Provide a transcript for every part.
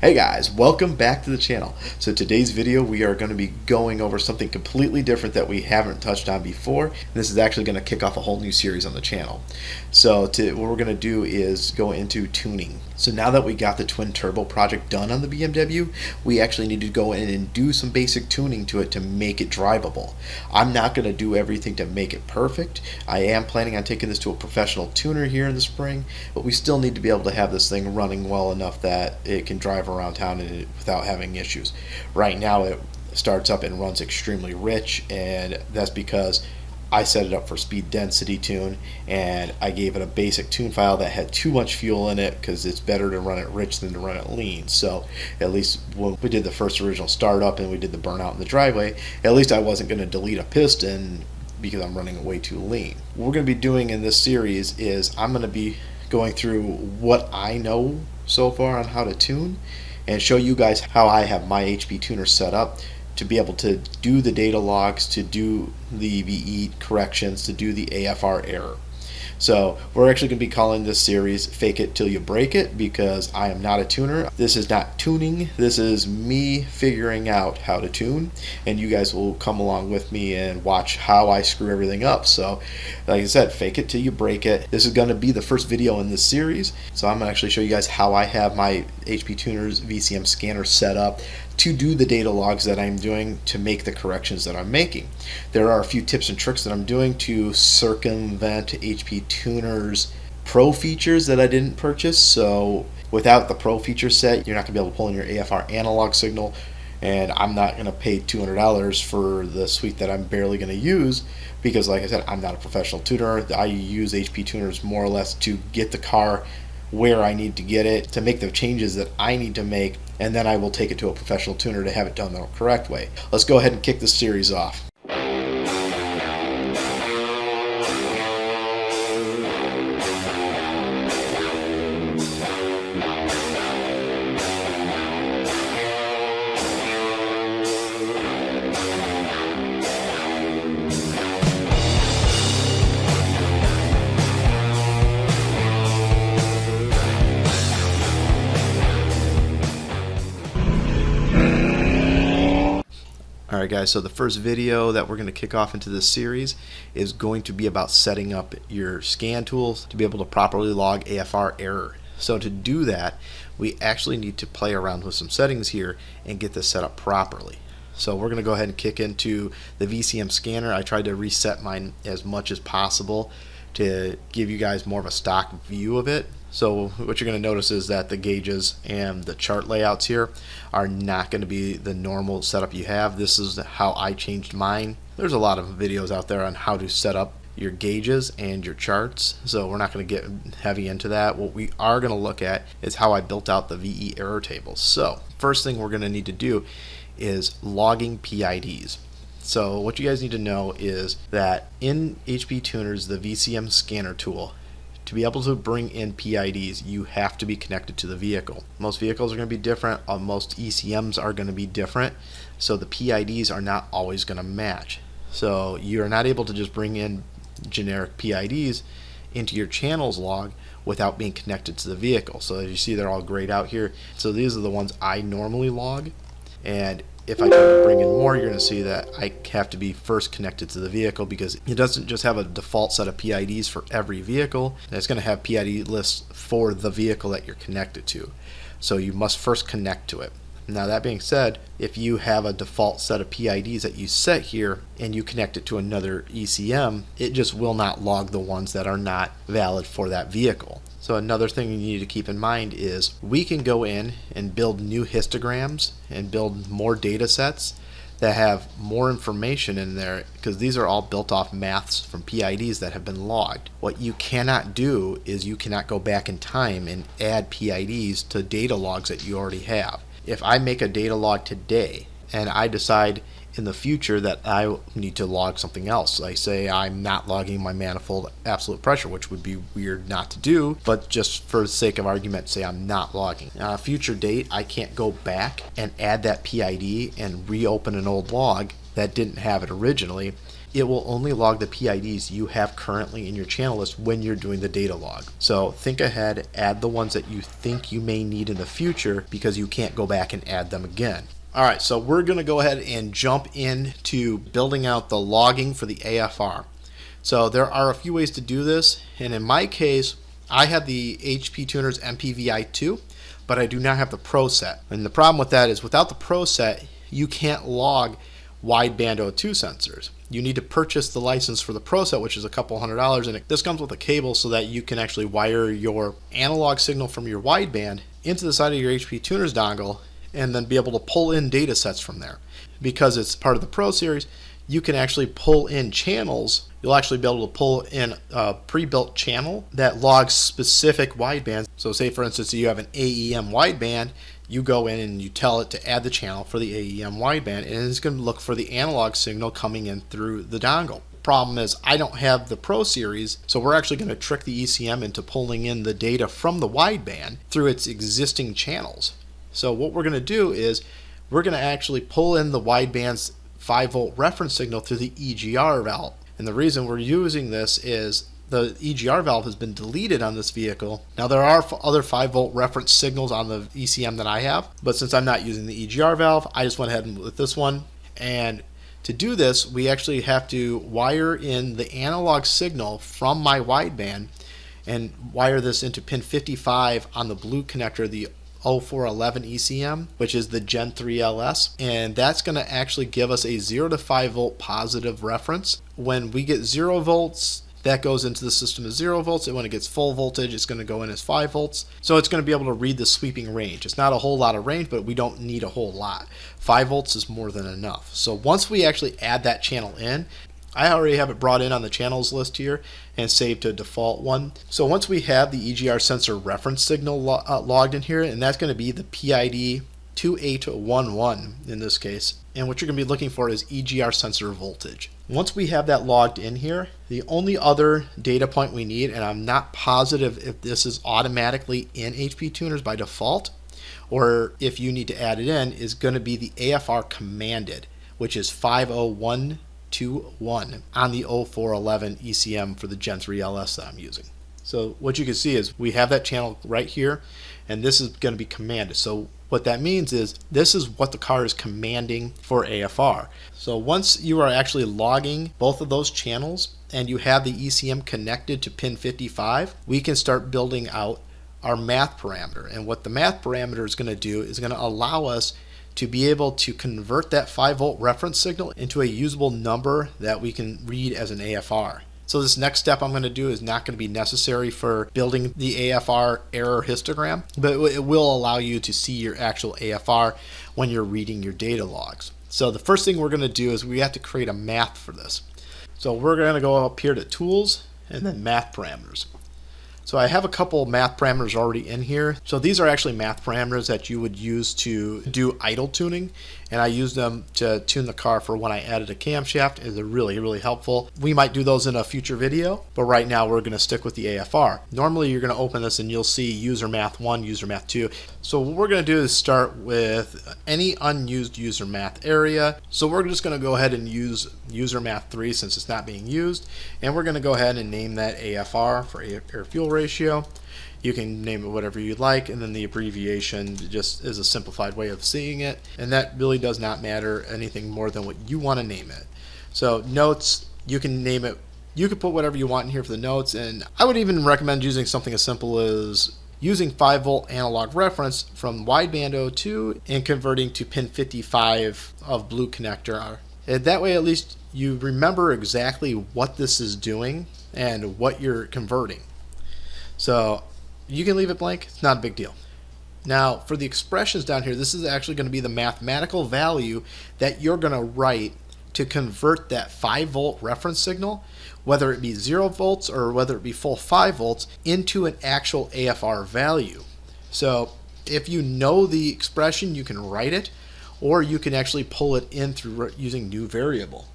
Hey guys, welcome back to the channel. So today's video we are going to be going over something completely different that we haven't touched on before. And this is actually going to kick off a whole new series on the channel. So what we're going to do is go into tuning. So now that we got the twin turbo project done on the BMW, we actually need to go in and do some basic tuning to it to make it drivable. I'm not going to do everything to make it perfect. I am planning on taking this to a professional tuner here in the spring, but we still need to be able to have this thing running well enough that it can drive around town without having issues. Right now it starts up and runs extremely rich, and that's because I set it up for speed density tune, and I gave it a basic tune file that had too much fuel in it because it's better to run it rich than to run it lean. So at least when we did the first original startup and we did the burnout in the driveway, at least I wasn't going to delete a piston because I'm running it way too lean. What we're going to be doing in this series is I'm going to be going through what I know so far on how to tune and show you guys how I have my HP tuner set up to be able to do the data logs, to do the VE corrections, to do the AFR error. So we're actually going to be calling this series Fake It Till You Break It because I am not a tuner. This is not tuning. This is me figuring out how to tune, and you guys will come along with me and watch how I screw everything up. So like I said, fake it till you break it. This is going to be the first video in this series. So I'm going to actually show you guys how I have my HP Tuners VCM Scanner set up to do the data logs that I'm doing to make the corrections that I'm making. There are a few tips and tricks that I'm doing to circumvent HP Tuners Pro features that I didn't purchase. So without the Pro feature set, you're not going to be able to pull in your AFR analog signal, and I'm not going to pay $200 for the suite that I'm barely going to use because, like I said, I'm not a professional tuner. I use HP Tuners more or less to get the car where I need to get it, to make the changes that I need to make, and then I will take it to a professional tuner to have it done the correct way. Let's go ahead and kick this series off. Alright guys, so the first video that we're going to kick off into this series is going to be about setting up your scan tools to be able to properly log AFR error. So to do that, we actually need to play around with some settings here and get this set up properly. So we're going to go ahead and kick into the VCM scanner. I tried to reset mine as much as possible to give you guys more of a stock view of it. So what you're going to notice is that the gauges and the chart layouts here are not going to be the normal setup you have. This is how I changed mine. There's a lot of videos out there on how to set up your gauges and your charts, so we're not going to get heavy into that. What we are going to look at is how I built out the VE error tables. So first thing we're going to need to do is logging PIDs. So what you guys need to know is that in HP Tuners, the VCM scanner tool, to be able to bring in PIDs, you have to be connected to the vehicle. Most vehicles are going to be different. Most ECMs are going to be different. So the PIDs are not always going to match. So you're not able to just bring in generic PIDs into your channels log without being connected to the vehicle. So as you see, they're all grayed out here. So these are the ones I normally log. And if I try to bring in more, you're going to see that I have to be first connected to the vehicle because it doesn't just have a default set of PIDs for every vehicle. It's going to have PID lists for the vehicle that you're connected to. So you must first connect to it. Now that being said, if you have a default set of PIDs that you set here and you connect it to another ECM, it just will not log the ones that are not valid for that vehicle. So another thing you need to keep in mind is we can go in and build new histograms and build more data sets that have more information in there because these are all built off maths from PIDs that have been logged. What you cannot do is you cannot go back in time and add PIDs to data logs that you already have. If I make a data log today and I decide in the future that I need to log something else, like say I'm not logging my manifold absolute pressure, which would be weird not to do, but just for the sake of argument, say I'm not logging. On a future date, I can't go back and add that PID and reopen an old log that didn't have it originally it will only log the PIDs you have currently in your channel list when you're doing the data log. So think ahead, add the ones that you think you may need in the future because you can't go back and add them again. Alright, so we're going to go ahead and jump into building out the logging for the AFR. So there are a few ways to do this, and in my case, I have the HP Tuners MPVI2, but I do not have the Pro set. And the problem with that is without the Pro set, you can't log wideband O2 sensors. You need to purchase the license for the Pro set, which is a couple $100, and this comes with a cable so that you can actually wire your analog signal from your wideband into the side of your HP Tuners dongle and then be able to pull in data sets from there. Because it's part of the Pro series, you can actually pull in channels. You'll actually be able to pull in a pre-built channel that logs specific widebands. So say for instance you have an AEM wideband, you go in and you tell it to add the channel for the AEM wideband, and it's going to look for the analog signal coming in through the dongle. Problem is I don't have the Pro series, so we're actually going to trick the ECM into pulling in the data from the wideband through its existing channels. So what we're going to do is we're going to actually pull in the wideband's 5-volt reference signal through the EGR valve. And the reason we're using this is the EGR valve has been deleted on this vehicle. Now there are other 5-volt reference signals on the ECM that I have, but since I'm not using the EGR valve, I just went ahead with this one. And to do this, we actually have to wire in the analog signal from my wideband and wire this into pin 55 on the blue connector, the 0411 ECM, which is the Gen 3 LS, and that's going to actually give us a 0 to 5 volt positive reference. When we get 0 volts, that goes into the system as 0 volts, and when it gets full voltage, it's going to go in as 5 volts. So it's going to be able to read the sweeping range. It's not a whole lot of range, but we don't need a whole lot. 5 volts is more than enough. So once we actually add that channel in, I already have it brought in on the channels list here and saved to a default one. So once we have the EGR sensor reference signal logged in here, and that's going to be the PID 2811 in this case, and what you're going to be looking for is EGR sensor voltage. Once we have that logged in here, the only other data point we need, and I'm not positive if this is automatically in HP Tuners by default or if you need to add it in, is going to be the AFR commanded, which is 50121 on the 0411 ECM for the Gen 3 LS that I'm using. So what you can see is we have that channel right here, and this is going to be commanded. So what that means is this is what the car is commanding for AFR. So once you are actually logging both of those channels and you have the ECM connected to pin 55, we can start building out our math parameter. And what the math parameter is going to do is going to allow us to be able to convert that 5-volt reference signal into a usable number that we can read as an AFR. So this next step I'm going to do is not going to be necessary for building the AFR error histogram, but it will allow you to see your actual AFR when you're reading your data logs. So the first thing we're going to do is we have to create a math for this. So we're going to go up here to Tools and then Math Parameters. So I have a couple math parameters already in here. So these are actually math parameters that you would use to do idle tuning, and I use them to tune the car for when I added a camshaft. They're really, really helpful. We might do those in a future video, but right now we're going to stick with the AFR. Normally you're going to open this and you'll see user math 1, user math 2. So what we're going to do is start with any unused user math area. So we're just going to go ahead and use user math 3 since it's not being used, and we're going to go ahead and name that AFR for air fuel ratio. You can name it whatever you'd like, and then the abbreviation just is a simplified way of seeing it, and that really does not matter anything more than what you want to name it. So notes, you can name it, you can put whatever you want in here for the notes, and I would even recommend using something as simple as using 5-volt analog reference from wideband O2 and converting to pin 55 of blue connector. And that way at least you remember exactly what this is doing and what you're converting. So you can leave it blank, it's not a big deal. Now for the expressions down here, this is actually going to be the mathematical value that you're going to write to convert that 5-volt reference signal, whether it be 0 volts or whether it be full 5 volts, into an actual AFR value. So if you know the expression, you can write it, or you can actually pull it in through using new variable.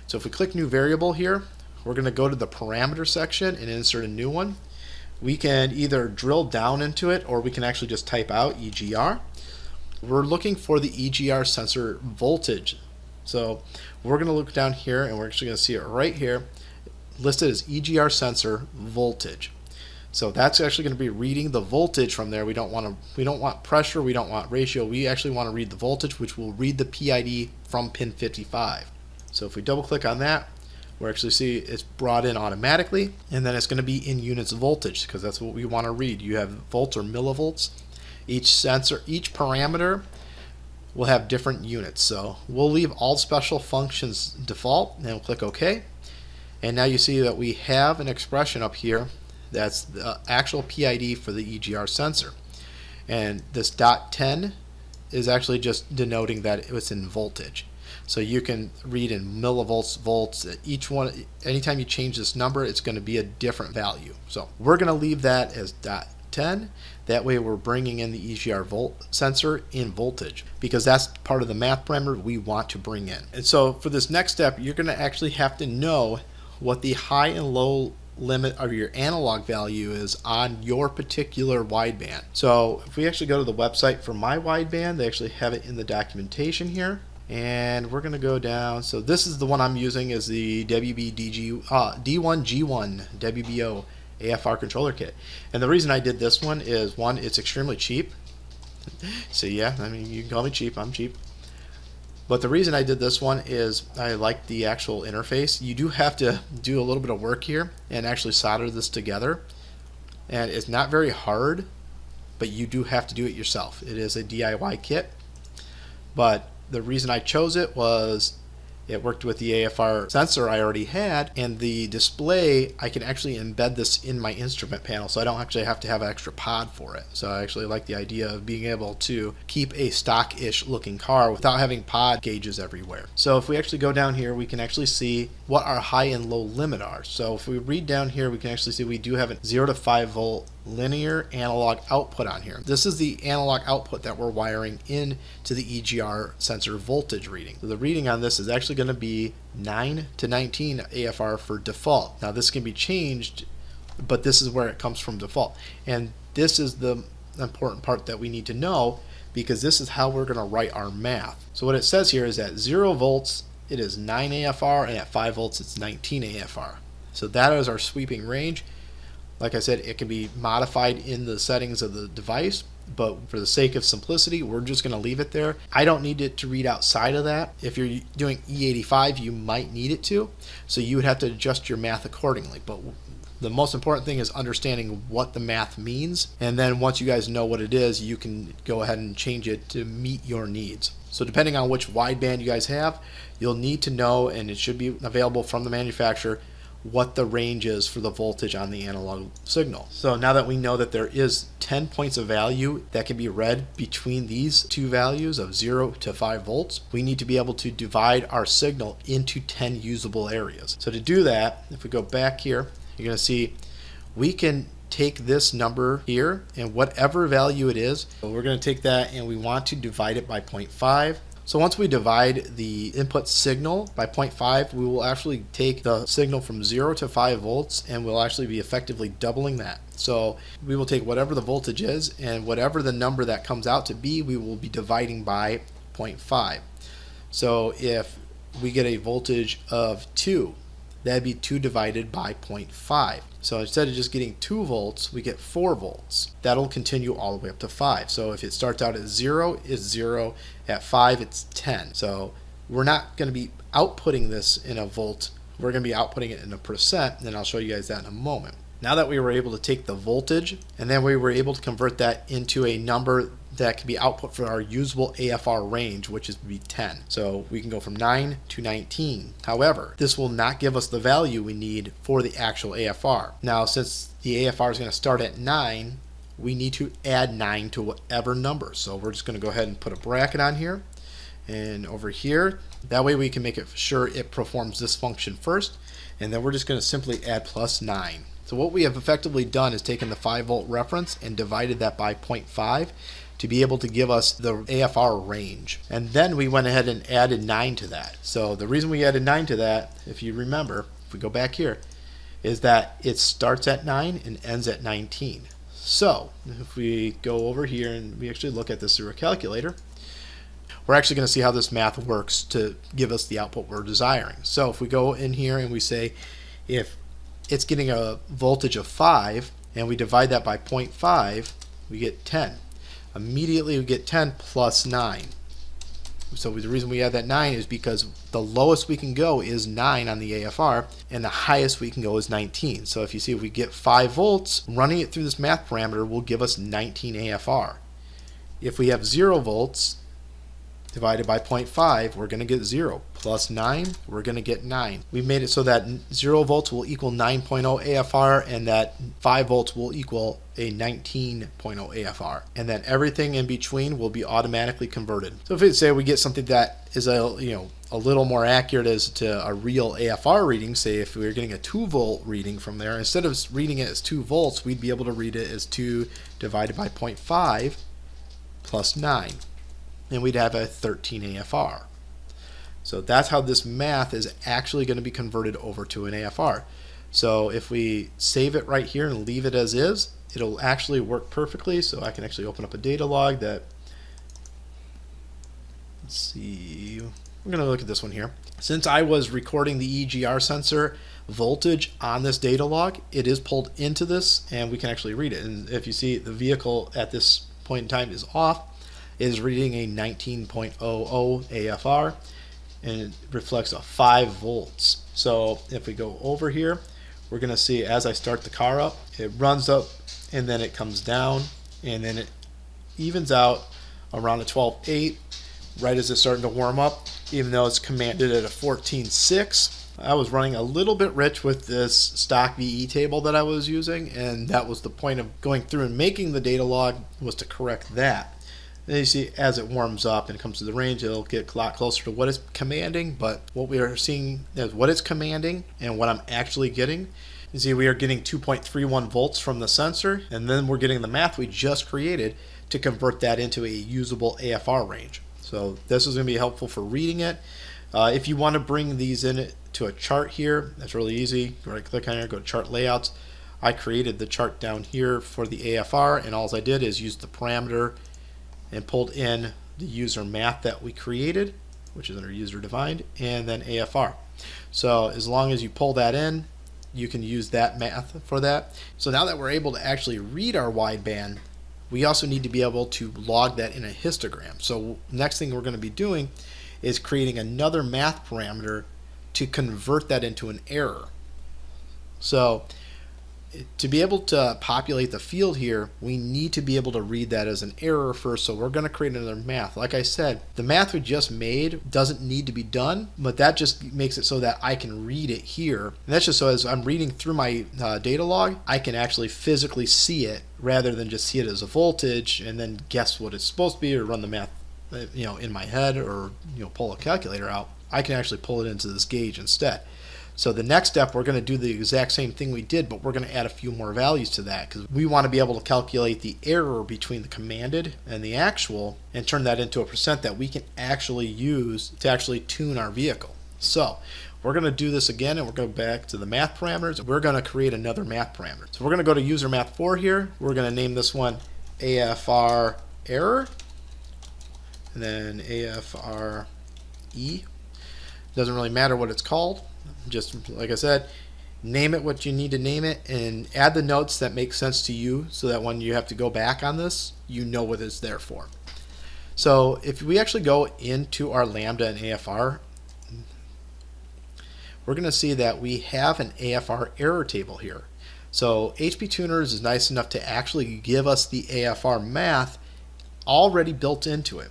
So if we click new variable here, we're going to go to the parameter section and insert a new one. We can either drill down into it, or we can actually just type out EGR. We're looking for the EGR sensor voltage. So we're going to look down here, and we're actually going to see it right here listed as EGR sensor voltage. So that's actually going to be reading the voltage from there. We don't want pressure, we don't want ratio. We actually want to read the voltage, which will read the PID from pin 55. So if we double click on that, we'll actually see it's brought in automatically, and then it's going to be in units of voltage because that's what we want to read. You have volts or millivolts. Each sensor, each parameter will have different units. So we'll leave all special functions default and we'll click OK. And now you see that we have an expression up here that's the actual PID for the EGR sensor. And this .10 is actually just denoting that it's in voltage. So you can read in millivolts, volts. Each one, anytime you change this number, it's going to be a different value. So we're going to leave that as .10. That way we're bringing in the EGR sensor in voltage because that's part of the math parameter we want to bring in. And so for this next step, you're going to actually have to know what the high and low limit of your analog value is on your particular wideband. So if we actually go to the website for my wideband, they actually have it in the documentation here. And we're going to go down. So this is the one I'm using, is the D1G1 WBO AFR controller kit. And the reason I did this one is, one, it's extremely cheap. So yeah, I mean, you can call me cheap, I'm cheap. But the reason I did this one is I like the actual interface. You do have to do a little bit of work here and actually solder this together. And it's not very hard, but you do have to do it yourself. It is a DIY kit. But the reason I chose it was it worked with the AFR sensor I already had, and the display, I can actually embed this in my instrument panel, so I don't actually have to have an extra pod for it. So I actually like the idea of being able to keep a stock-ish looking car without having pod gauges everywhere. So if we actually go down here, we can actually see what our high and low limit are. So if we read down here, we can actually see we do have a 0 to 5 volt linear analog output on here. This is the analog output that we're wiring in to the EGR sensor voltage reading. So the reading on this is actually going to be 9 to 19 AFR for default. Now this can be changed, but this is where it comes from default. And this is the important part that we need to know, because this is how we're going to write our math. So what it says here is at 0 volts it is 9 AFR, and at 5 volts it's 19 AFR. So that is our sweeping range. Like I said, it can be modified in the settings of the device, but for the sake of simplicity, we're just going to leave it there. I don't need it to read outside of that. If you're doing E85, you might need it to, so you would have to adjust your math accordingly. But the most important thing is understanding what the math means, and then once you guys know what it is, you can go ahead and change it to meet your needs. So depending on which wideband you guys have, you'll need to know, and it should be available from the manufacturer, what the range is for the voltage on the analog signal. So now that we know that there is 10 points of value that can be read between these two values of 0 to 5 volts, we need to be able to divide our signal into 10 usable areas. So to do that, if we go back here, you're going to see we can take this number here and whatever value it is, so we're going to take that and we want to divide it by 0.5. So once we divide the input signal by 0.5, we will actually take the signal from 0 to 5 volts and we'll actually be effectively doubling that. So we will take whatever the voltage is, and whatever the number that comes out to be, we will be dividing by 0.5. So if we get a voltage of 2, that'd be 2 divided by 0.5. So instead of just getting 2 volts, we get 4 volts. That'll continue all the way up to 5. So if it starts out at 0, it's 0. At 5, it's 10. So we're not going to be outputting this in a volt. We're going to be outputting it in a percent, and I'll show you guys that in a moment. Now that we were able to take the voltage, and then we were able to convert that into a number that can be output for our usable AFR range, which is be 10. So we can go from 9 to 19. However, this will not give us the value we need for the actual AFR. Now, since the AFR is going to start at 9, we need to add 9 to whatever number. So we're just going to go ahead and put a bracket on here and over here. That way we can make it sure it performs this function first, and then we're just going to simply add plus 9. So what we have effectively done is taken the 5 volt reference and divided that by 0.5 to be able to give us the AFR range. And then we went ahead and added 9 to that. So the reason we added 9 to that, if you remember, if we go back here, is that it starts at 9 and ends at 19. So if we go over here and we actually look at this through a calculator, we're actually going to see how this math works to give us the output we're desiring. So if we go in here and we say if it's getting a voltage of 5 and we divide that by 0.5, we get 10. Immediately we get 10 plus 9. So the reason we add that 9 is because the lowest we can go is 9 on the AFR, and the highest we can go is 19. So if you see, if we get 5 volts, running it through this math parameter will give us 19 AFR. If we have 0 volts divided by 0.5, we're going to get 0. Plus 9, we're going to get 9. We made it so that 0 volts will equal 9.0 AFR, and that 5 volts will equal a 19.0 AFR. And then everything in between will be automatically converted. So if say we get something that is a little more accurate as to a real AFR reading, say if we were getting a 2 volt reading from there, instead of reading it as 2 volts, we'd be able to read it as 2 divided by 0.5 plus 9. And we'd have a 13 AFR. So that's how this math is actually going to be converted over to an AFR. So if we save it right here and leave it as is, it'll actually work perfectly. So I can actually open up a data log that, let's see, we're going to look at this one here. Since I was recording the EGR sensor voltage on this data log, it is pulled into this and we can actually read it. And if you see, the vehicle at this point in time is off. It is reading a 19.00 AFR, and it reflects a 5 volts. So if we go over here, we're going to see as I start the car up, it runs up and then it comes down, and then it evens out around a 12.8 right as it's starting to warm up, even though it's commanded at a 14.6. I was running a little bit rich with this stock VE table that I was using, and that was the point of going through and making the data log, was to correct that. And you see, as it warms up and comes to the range, it'll get a lot closer to what it's commanding, but what we are seeing is what it's commanding and what I'm actually getting. You see, we are getting 2.31 volts from the sensor, and then we're getting the math we just created to convert that into a usable AFR range. So this is going to be helpful for reading it. If you want to bring these in to a chart here, that's really easy. Right click on here, go to chart layouts. I created the chart down here for the AFR, and all I did is use the parameter and pulled in the user math that we created, which is under user defined, and then AFR. So as long as you pull that in, you can use that math for that. So now that we're able to actually read our wideband, we also need to be able to log that in a histogram. So next thing we're going to be doing is creating another math parameter to convert that into an error. So to be able to populate the field here, we need to be able to read that as an error first, so we're going to create another math. Like I said, the math we just made doesn't need to be done, but that just makes it so that I can read it here. And that's just so as I'm reading through my data log, I can actually physically see it rather than just see it as a voltage and then guess what it's supposed to be or run the math in my head or pull a calculator out. I can actually pull it into this gauge instead. So the next step, we're going to do the exact same thing we did, but we're going to add a few more values to that because we want to be able to calculate the error between the commanded and the actual and turn that into a percent that we can actually use to actually tune our vehicle. So we're going to do this again, and we're going to go back to the math parameters. We're going to create another math parameter. So we're going to go to user math 4 here. We're going to name this one AFR Error, and then AFR E. Doesn't really matter what it's called. Just like I said, name it what you need to name it and add the notes that make sense to you so that when you have to go back on this, you know what it's there for. So if we actually go into our Lambda and AFR, we're going to see that we have an AFR error table here. So HP Tuners is nice enough to actually give us the AFR math already built into it.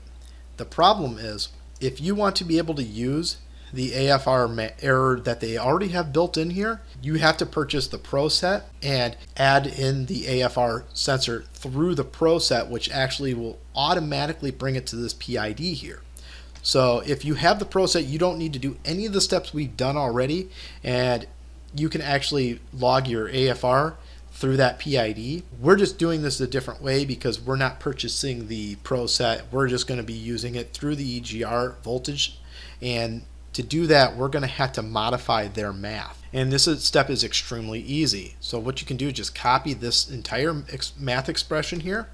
The problem is, if you want to be able to use the AFR error that they already have built in here, you have to purchase the Pro set and add in the AFR sensor through the Pro set, which actually will automatically bring it to this PID here. So if you have the Pro set, you don't need to do any of the steps we've done already, and you can actually log your AFR through that PID. We're just doing this a different way because we're not purchasing the Pro set. We're just going to be using it through the EGR voltage, and to do that, we're going to have to modify their math. And this step is extremely easy. So what you can do is just copy this entire math expression here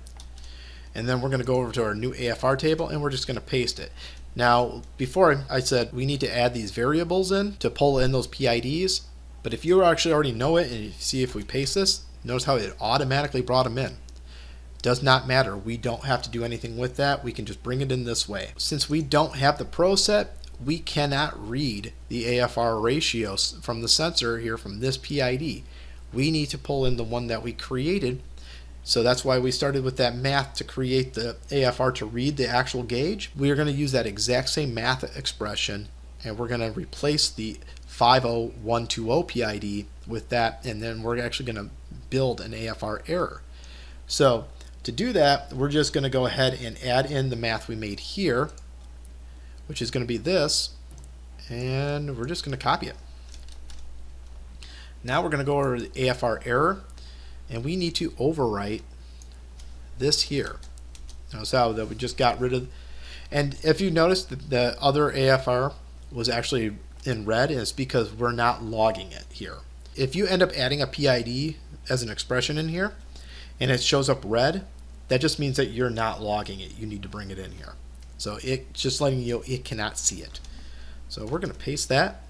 and then we're going to go over to our new AFR table and we're just going to paste it. Now, before I said we need to add these variables in to pull in those PIDs, but if you actually already know it and you see if we paste this, notice how it automatically brought them in. Does not matter. We don't have to do anything with that. We can just bring it in this way. Since we don't have the pro set, we cannot read the AFR ratios from the sensor here from this PID. We need to pull in the one that we created. So that's why we started with that math to create the AFR to read the actual gauge. We are going to use that exact same math expression, and we're going to replace the 50120 PID with that, and then we're actually going to build an AFR error. So to do that, we're just going to go ahead and add in the math we made here, which is going to be this, and we're just going to copy it. Now we're going to go over to the AFR error, and we need to overwrite this here. Notice how that we just got rid of, and if you notice that the other AFR was actually in red, it's because we're not logging it here. If you end up adding a PID as an expression in here and it shows up red, that just means that you're not logging it. You need to bring it in here. So it's just letting you know it cannot see it. So we're going to paste that.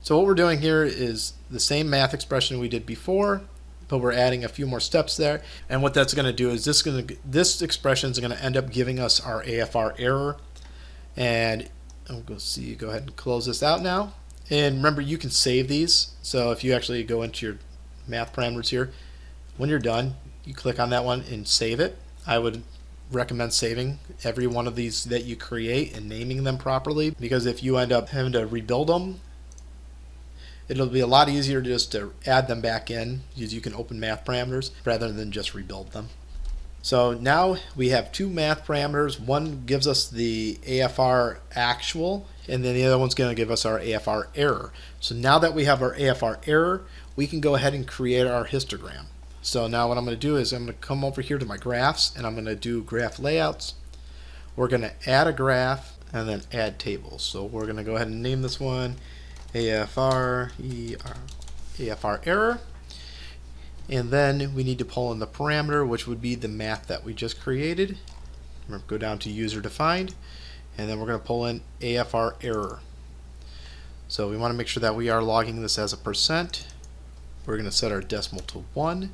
So what we're doing here is the same math expression we did before, but we're adding a few more steps there. And what that's going to do is this expression is going to end up giving us our AFR error. And we'll go ahead and close this out now. And remember, you can save these. So if you actually go into your math parameters here, when you're done, you click on that one and save it. I would recommend saving every one of these that you create and naming them properly, because if you end up having to rebuild them, it'll be a lot easier just to add them back in, because you can open math parameters rather than just rebuild them. So now we have two math parameters. One gives us the AFR actual, and then the other one's going to give us our AFR error. So now that we have our AFR error, we can go ahead and create our histogram. So now what I'm going to do is I'm going to come over here to my graphs, and I'm going to do graph layouts. We're going to add a graph and then add tables. So we're going to go ahead and name this one AFR error. And then we need to pull in the parameter, which would be the math that we just created. Remember, go down to user defined, and then we're going to pull in AFR error. So we want to make sure that we are logging this as a %. We're going to set our decimal to 1.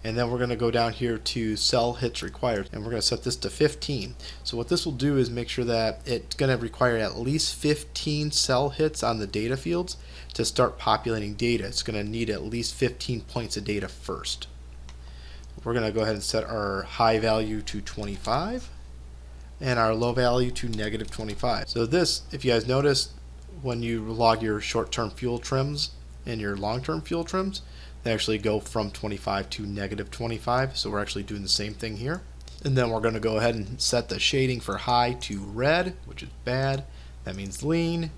And then we're going to go down here to cell hits required, and we're going to set this to 15. So what this will do is make sure that it's going to require at least 15 cell hits on the data fields to start populating data. It's going to need at least 15 points of data first. We're going to go ahead and set our high value to 25 and our low value to -25. So this, if you guys notice, when you log your short-term fuel trims and your long-term fuel trims, they actually go from 25 to -25. So we're actually doing the same thing here. And then we're going to go ahead and set the shading for high to red, which is bad. That means lean.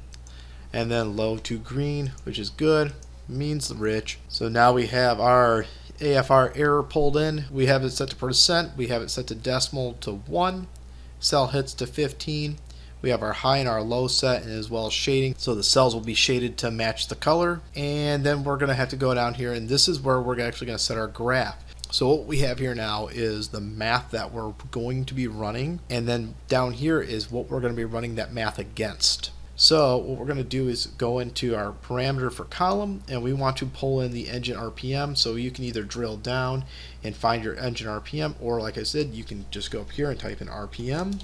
And then low to green, which is good, means rich. So now we have our AFR error pulled in. We have it set to %. We have it set to decimal to 1. Cell hits to 15. We have our high and our low set, and as well as shading. So the cells will be shaded to match the color. And then we're going to have to go down here, and this is where we're actually going to set our graph. So what we have here now is the math that we're going to be running, and then down here is what we're going to be running that math against. So what we're going to do is go into our parameter for column, and we want to pull in the engine RPM. So you can either drill down and find your engine RPM, or like I said, you can just go up here and type in RPM.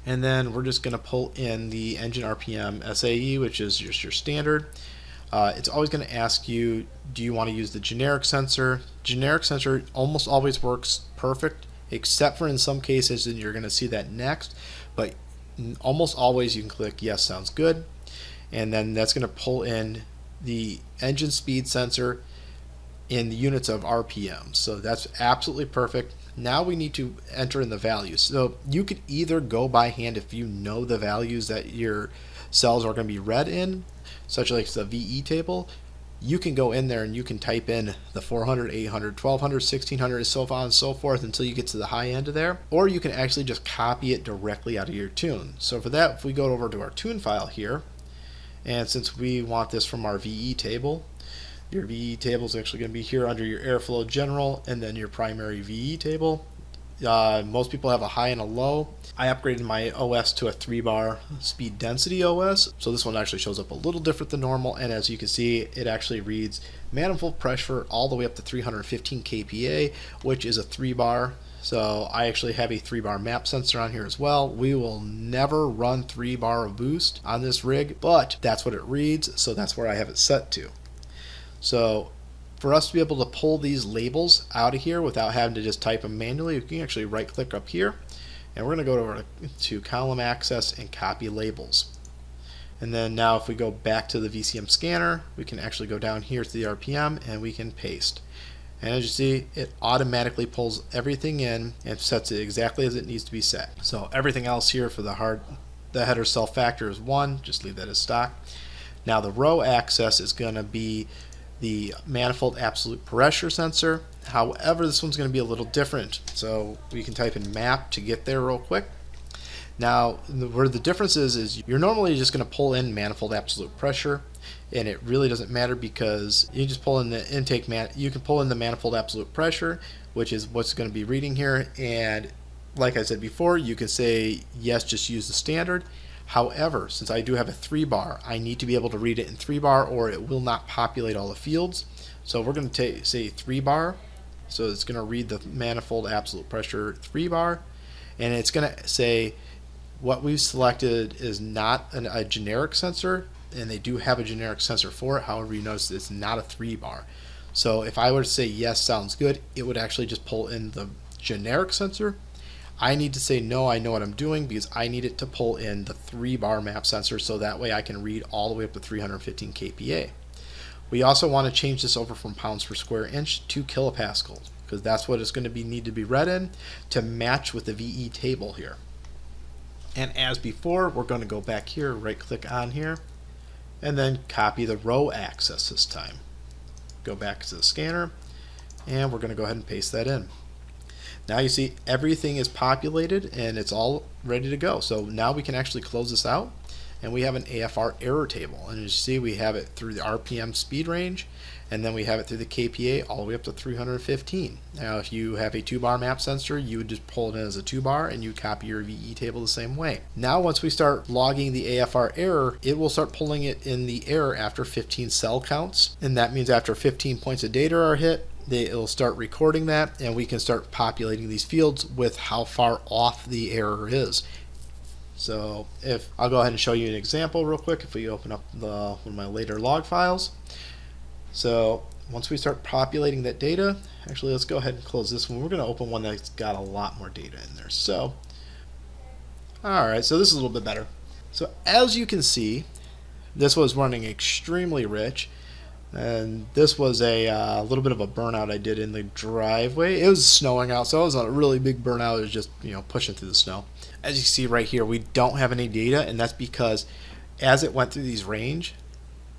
And then we're just going to pull in the engine RPM SAE, which is just your standard. It's always going to ask you, do you want to use the generic sensor? Generic sensor almost always works perfect, except for in some cases, and you're going to see that next. But almost always you can click yes, sounds good. And then that's going to pull in the engine speed sensor in the units of RPM. So that's absolutely perfect. Now we need to enter in the values. So you could either go by hand if you know the values that your cells are going to be read in, such like the VE table. You can go in there and you can type in the 400, 800, 1200, 1600, so on and so forth until you get to the high end of there. Or you can actually just copy it directly out of your tune. So for that, if we go over to our tune file here, and since we want this from our VE table, Your VE table is actually going to be here under your airflow general, and then your primary VE table. Most people have a high and a low. I upgraded my OS to a 3-bar speed density OS, so this one actually shows up a little different than normal, and as you can see, it actually reads manifold pressure all the way up to 315 kPa, which is a 3-bar. So I actually have a 3-bar map sensor on here as well. We will never run 3-bar of boost on this rig, but that's what it reads, so that's where I have it set to. So for us to be able to pull these labels out of here without having to just type them manually, we can actually right click up here, and we're going to go over to column access and copy labels. And then now if we go back to the VCM scanner, we can actually go down here to the RPM and we can paste. And as you see, it automatically pulls everything in and sets it exactly as it needs to be set. So everything else here for the header self factor is 1, just leave that as stock. Now the row access is going to be the manifold absolute pressure sensor. However, this one's going to be a little different. So we can type in map to get there real quick. Now, where the difference is you're normally just going to pull in manifold absolute pressure, and it really doesn't matter because you just pull in the intake you can pull in the manifold absolute pressure, which is what's going to be reading here. And like I said before, you can say yes, just use the standard. However, since I do have a 3-bar, I need to be able to read it in 3-bar or it will not populate all the fields. So we're going to say 3-bar. So it's going to read the manifold absolute pressure 3-bar, and it's going to say what we've selected is not a generic sensor, and they do have a generic sensor for it. However, you notice it's not a 3-bar. So if I were to say yes, sounds good, it would actually just pull in the generic sensor. I need to say no, I know what I'm doing, because I need it to pull in the 3-bar map sensor, so that way I can read all the way up to 315 kPa. We also want to change this over from pounds per square inch to kilopascals, because that's what it's going to need to be read in to match with the VE table here. And as before, we're going to go back here, right click on here, and then copy the row access this time. Go back to the scanner, and we're going to go ahead and paste that in. Now you see everything is populated and it's all ready to go. So now we can actually close this out, and we have an AFR error table. And as you see, we have it through the RPM speed range, and then we have it through the kPa all the way up to 315. Now if you have a 2-bar map sensor, you would just pull it in as a 2-bar and you copy your VE table the same way. Now once we start logging the AFR error, it will start pulling it in the error after 15 cell counts, and that means after 15 points of data are hit, it'll start recording that, and we can start populating these fields with how far off the error is. So if I'll go ahead and show you an example real quick if we open up one of my later log files. So once we start populating that data, actually let's go ahead and close this one. We're going to open one that's got a lot more data in there. So alright, so this is a little bit better. So as you can see, this was running extremely rich, and this was a little bit of a burnout I did in the driveway. It was snowing out, so it was a really big burnout. It was just, pushing through the snow. As you see right here, we don't have any data, and that's because as it went through these range,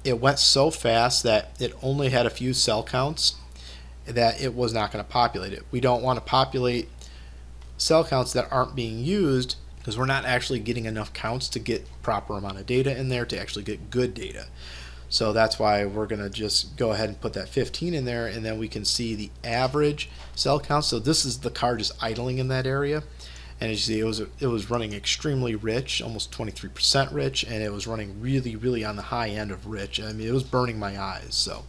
it went so fast that it only had a few cell counts that it was not going to populate it. We don't want to populate cell counts that aren't being used, because we're not actually getting enough counts to get proper amount of data in there to actually get good data. So that's why we're going to just go ahead and put that 15 in there, and then we can see the average cell count. So this is the car just idling in that area, and as you see, it was running extremely rich, almost 23% rich, and it was running really on the high end of rich. I mean, it was burning my eyes. So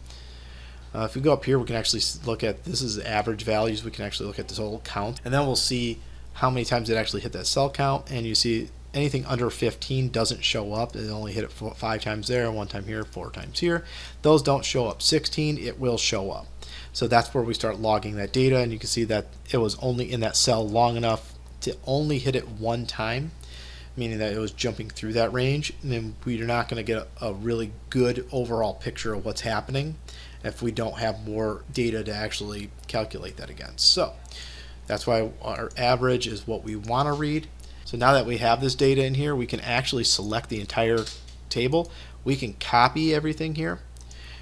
if we go up here, we can actually look at, this is average values. We can actually look at the total count, and then we'll see how many times it actually hit that cell count. And you see anything under 15 doesn't show up. It only hit it 5 times there, 1 time here, 4 times here. Those don't show up. 16, it will show up. So that's where we start logging that data, and you can see that it was only in that cell long enough to only hit it 1 time, meaning that it was jumping through that range. And then we're not going to get a really good overall picture of what's happening if we don't have more data to actually calculate that against. So that's why our average is what we want to read. So now that we have this data in here, we can actually select the entire table. We can copy everything here,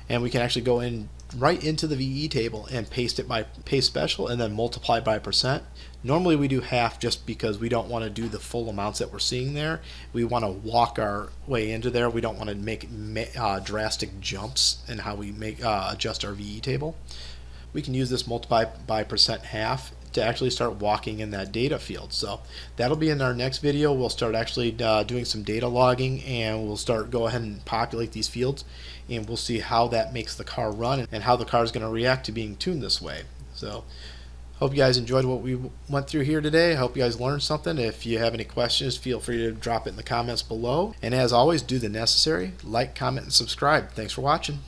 and we can actually go in right into the VE table and paste it by paste special and then multiply by percent. Normally we do half just because we don't want to do the full amounts that we're seeing there. We want to walk our way into there. We don't want to make drastic jumps in how we adjust our VE table. We can use this multiply by percent half to actually start walking in that data field. So that'll be in our next video. We'll start actually doing some data logging, and we'll go ahead and populate these fields, and we'll see how that makes the car run and how the car is going to react to being tuned this way. So hope you guys enjoyed what we went through here today. I hope you guys learned something. If you have any questions, feel free to drop it in the comments below. And as always, do the necessary. Like, comment, and subscribe. Thanks for watching.